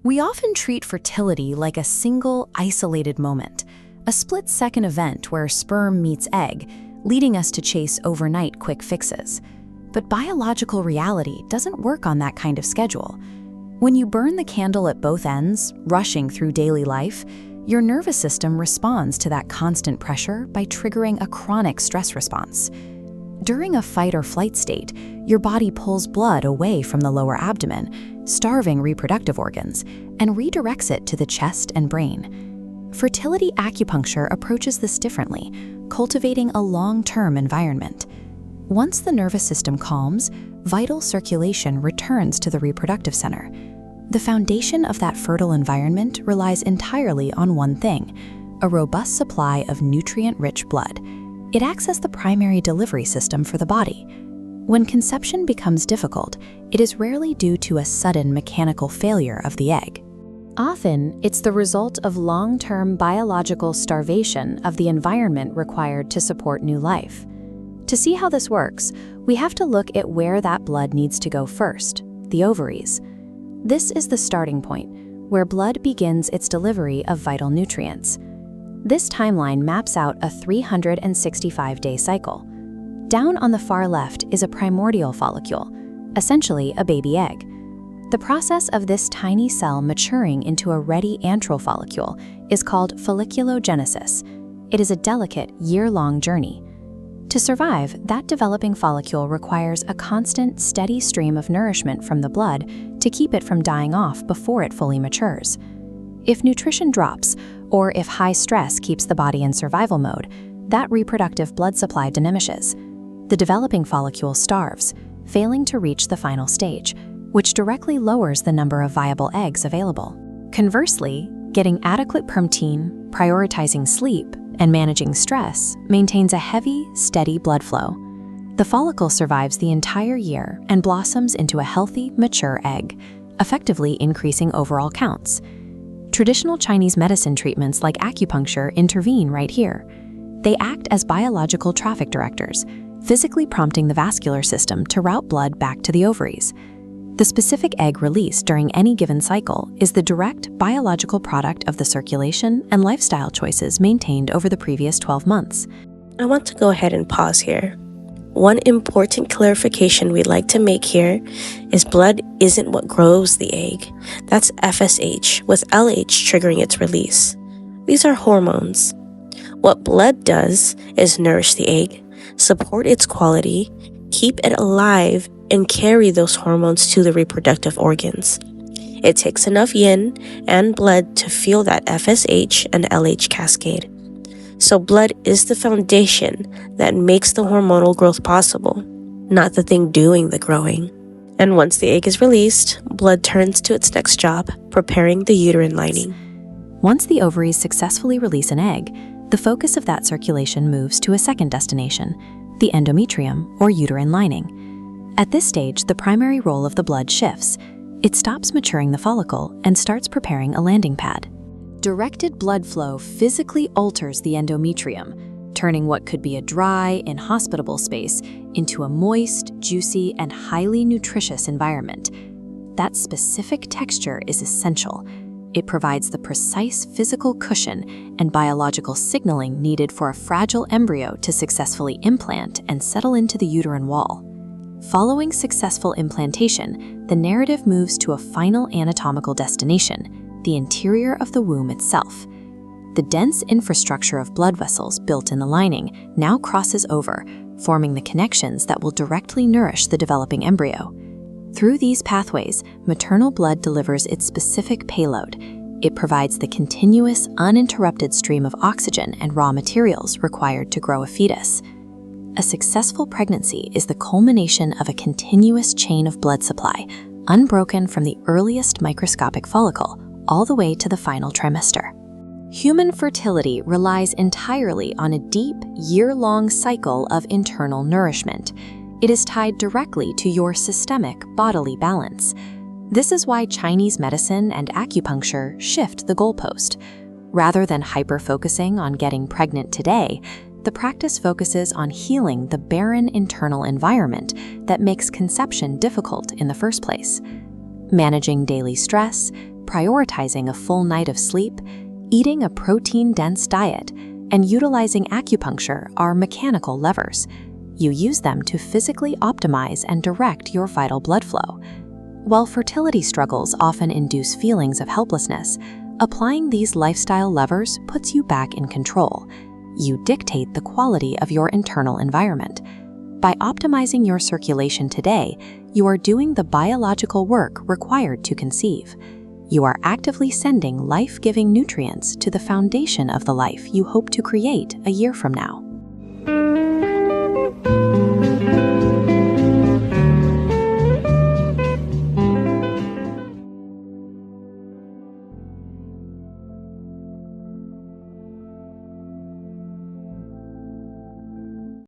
We often treat fertility like a single, isolated moment, a split-second event where sperm meets egg, leading us to chase overnight quick fixes. But biological reality doesn't work on that kind of schedule. When you burn the candle at both ends, rushing through daily life, your nervous system responds to that constant pressure by triggering a chronic stress response. During a fight or flight state, your body pulls blood away from the lower abdomen, starving reproductive organs, and redirects it to the chest and brain. Fertility acupuncture approaches this differently, cultivating a long-term environment. Once the nervous system calms, vital circulation returns to the reproductive center. The foundation of that fertile environment relies entirely on one thing: a robust supply of nutrient-rich blood. It acts as the primary delivery system for the body. When conception becomes difficult, it is rarely due to a sudden mechanical failure of the egg. Often, it's the result of long-term biological starvation of the environment required to support new life. To see how this works, we have to look at where that blood needs to go first: the ovaries. This is the starting point, where blood begins its delivery of vital nutrients. This timeline maps out a 365-day cycle. Down on the far left is a primordial follicle, essentially a baby egg. The process of this tiny cell maturing into a ready antral follicle is called folliculogenesis. It is a delicate, year-long journey. To survive, that developing follicle requires a constant, steady stream of nourishment from the blood to keep it from dying off before it fully matures. If nutrition drops, or if high stress keeps the body in survival mode, that reproductive blood supply diminishes. The developing follicle starves, failing to reach the final stage, which directly lowers the number of viable eggs available. Conversely, getting adequate protein, prioritizing sleep, and managing stress maintains a heavy, steady blood flow. The follicle survives the entire year and blossoms into a healthy, mature egg, effectively increasing overall counts. Traditional Chinese medicine treatments like acupuncture intervene right here. They act as biological traffic directors, physically prompting the vascular system to route blood back to the ovaries. The specific egg released during any given cycle is the direct biological product of the circulation and lifestyle choices maintained over the previous 12 months. I want to go ahead and pause here. One important clarification we'd like to make here is blood isn't what grows the egg. That's FSH, with LH triggering its release. These are hormones. What blood does is nourish the egg, support its quality, keep it alive, and carry those hormones to the reproductive organs. It takes enough yin and blood to fuel that FSH and LH cascade. So blood is the foundation that makes the hormonal growth possible, not the thing doing the growing. And once the egg is released, blood turns to its next job, preparing the uterine lining. Once the ovaries successfully release an egg, the focus of that circulation moves to a second destination, the endometrium, or uterine lining. At this stage, the primary role of the blood shifts. It stops maturing the follicle and starts preparing a landing pad. Directed blood flow physically alters the endometrium, turning what could be a dry, inhospitable space into a moist, juicy, and highly nutritious environment. That specific texture is essential. It provides the precise physical cushion and biological signaling needed for a fragile embryo to successfully implant and settle into the uterine wall. Following successful implantation, the narrative moves to a final anatomical destination, the interior of the womb itself. The dense infrastructure of blood vessels built in the lining now crosses over, forming the connections that will directly nourish the developing embryo. Through these pathways, maternal blood delivers its specific payload. It provides the continuous, uninterrupted stream of oxygen and raw materials required to grow a fetus. A successful pregnancy is the culmination of a continuous chain of blood supply, unbroken from the earliest microscopic follicle all the way to the final trimester. Human fertility relies entirely on a deep, year-long cycle of internal nourishment. It is tied directly to your systemic bodily balance. This is why Chinese medicine and acupuncture shift the goalpost. Rather than hyper-focusing on getting pregnant today, the practice focuses on healing the barren internal environment that makes conception difficult in the first place. Managing daily stress, prioritizing a full night of sleep, eating a protein-dense diet, and utilizing acupuncture are mechanical levers. You use them to physically optimize and direct your vital blood flow. While fertility struggles often induce feelings of helplessness, applying these lifestyle levers puts you back in control. You dictate the quality of your internal environment. By optimizing your circulation today, you are doing the biological work required to conceive. You are actively sending life-giving nutrients to the foundation of the life you hope to create a year from now.